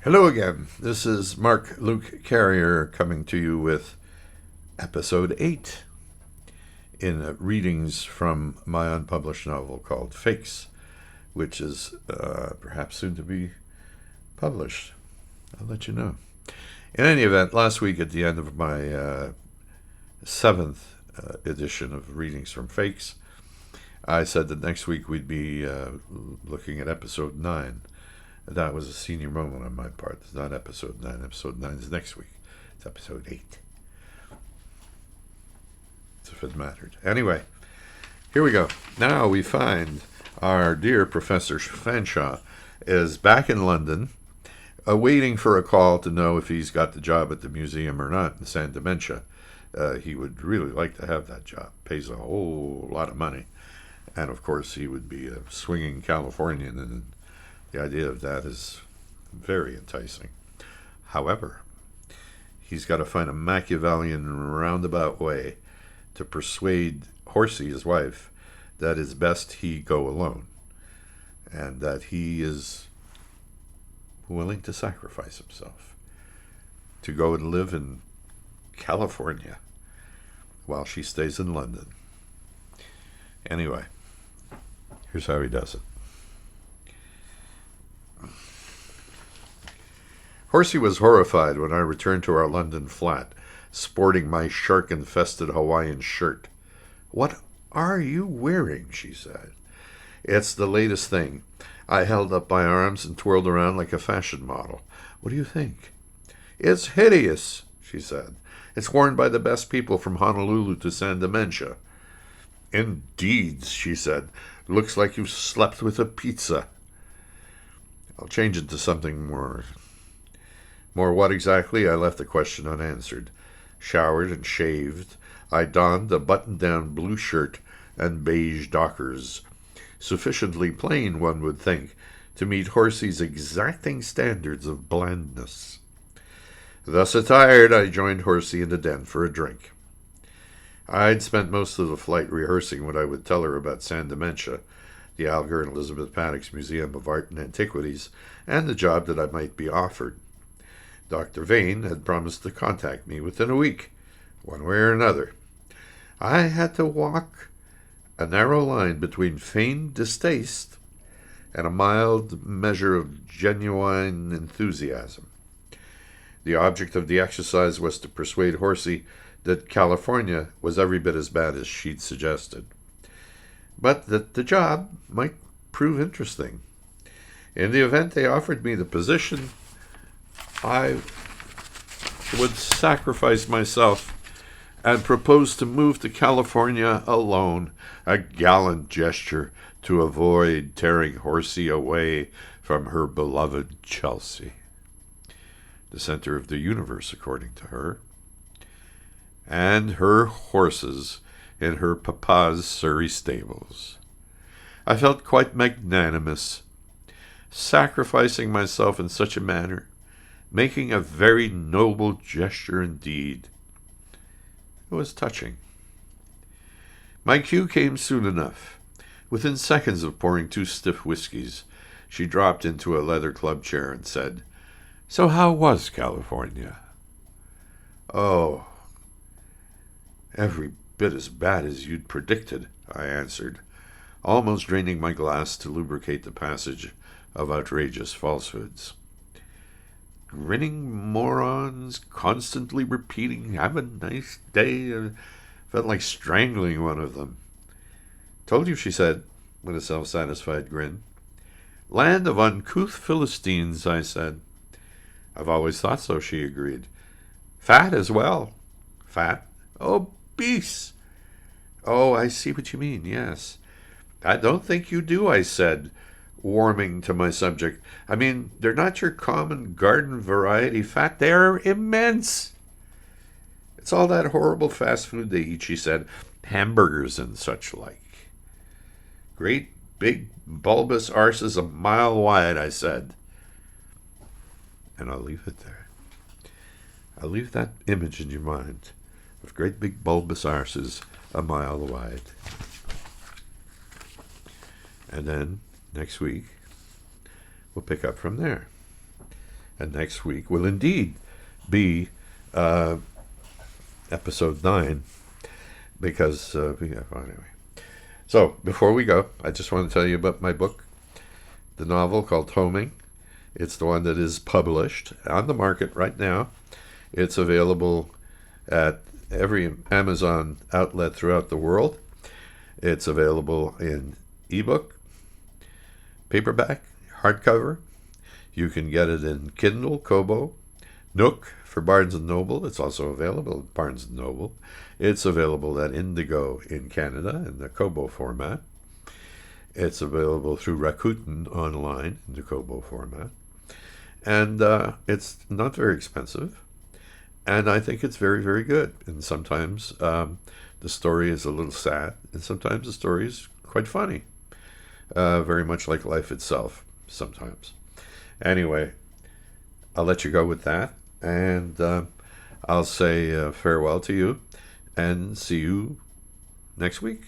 Hello again. This is Marc Luc Carrier coming to you with episode 8 in readings from my unpublished novel called FAKES, which is perhaps soon to be published. I'll let you know. In any event, last week at the end of my seventh edition of readings from FAKES, I said that next week we'd be looking at episode 9. That was a senior moment on my part. It's not episode 9. Episode 9 is next week. It's episode 8. As if it mattered. Anyway, here we go. Now we find our dear Professor Fanshawe is back in London, waiting for a call to know if he's got the job at the museum or not in San Dementia. He would really like to have that job. Pays a whole lot of money. And of course, he would be a swinging Californian, and the idea of that is very enticing. However, he's got to find a Machiavellian roundabout way to persuade Horsey, his wife, that it's best he go alone, and that he is willing to sacrifice himself to go and live in California while she stays in London. Anyway, here's how he does it. Horsey was horrified when I returned to our London flat, sporting my shark-infested Hawaiian shirt. "What are you wearing?" she said. "It's the latest thing." I held up my arms and twirled around like a fashion model. "What do you think?" "It's hideous," she said. "It's worn by the best people from Honolulu to San Dementia." "Indeed," she said. "Looks like you've slept with a pizza." "I'll change it to something more what exactly?" I left the question unanswered. Showered and shaved, I donned a button-down blue shirt and beige dockers, sufficiently plain, one would think, to meet Horsey's exacting standards of blandness. Thus attired, I joined Horsey in the den for a drink. I'd spent most of the flight rehearsing what I would tell her about San Dementia, the Alger and Elizabeth Paddock's Museum of Art and Antiquities, and the job that I might be offered. Dr. Vane had promised to contact me within a week, one way or another. I had to walk a narrow line between feigned distaste and a mild measure of genuine enthusiasm. The object of the exercise was to persuade Horsey that California was every bit as bad as she'd suggested, but that the job might prove interesting. In the event they offered me the position, I would sacrifice myself and propose to move to California alone, a gallant gesture to avoid tearing Horsey away from her beloved Chelsea, the center of the universe, according to her, and her horses in her papa's Surrey stables. I felt quite magnanimous, sacrificing myself in such a manner, making a very noble gesture indeed. It was touching. My cue came soon enough. Within seconds of pouring 2 stiff whiskeys, she dropped into a leather club chair and said, "So how was California?" "Oh, every bit as bad as you'd predicted," I answered, almost draining my glass to lubricate the passage of outrageous falsehoods. Grinning morons, constantly repeating, "Have a nice day." Felt like strangling one of them. "Told you," she said, with a self-satisfied grin. "Land of uncouth Philistines," I said. "I've always thought so," she agreed. "Fat as well." "Fat?" "Obese." "Oh, I see what you mean, yes." "I don't think you do," I said, warming to my subject. "I mean, they're not your common garden variety fat. They're immense." "It's all that horrible fast food they eat," she said. "Hamburgers and such like." "Great big bulbous arses a mile wide," I said. And I'll leave it there. I'll leave that image in your mind of great big bulbous arses a mile wide. And then next week, we'll pick up from there. And next week will indeed be episode 9, because, anyway. So, before we go, I just want to tell you about my book, the novel called Homing. It's the one that is published on the market right now. It's available at every Amazon outlet throughout the world. It's available in ebook, paperback, hardcover. You can get it in Kindle, Kobo, Nook for Barnes & Noble. It's also available at Barnes & Noble. It's available at Indigo in Canada in the Kobo format. It's available through Rakuten online in the Kobo format. And it's not very expensive. And I think it's very, very good. And sometimes the story is a little sad, and sometimes the story is quite funny. Very much like life itself, sometimes. Anyway, I'll let you go with that, and I'll say farewell to you, and see you next week.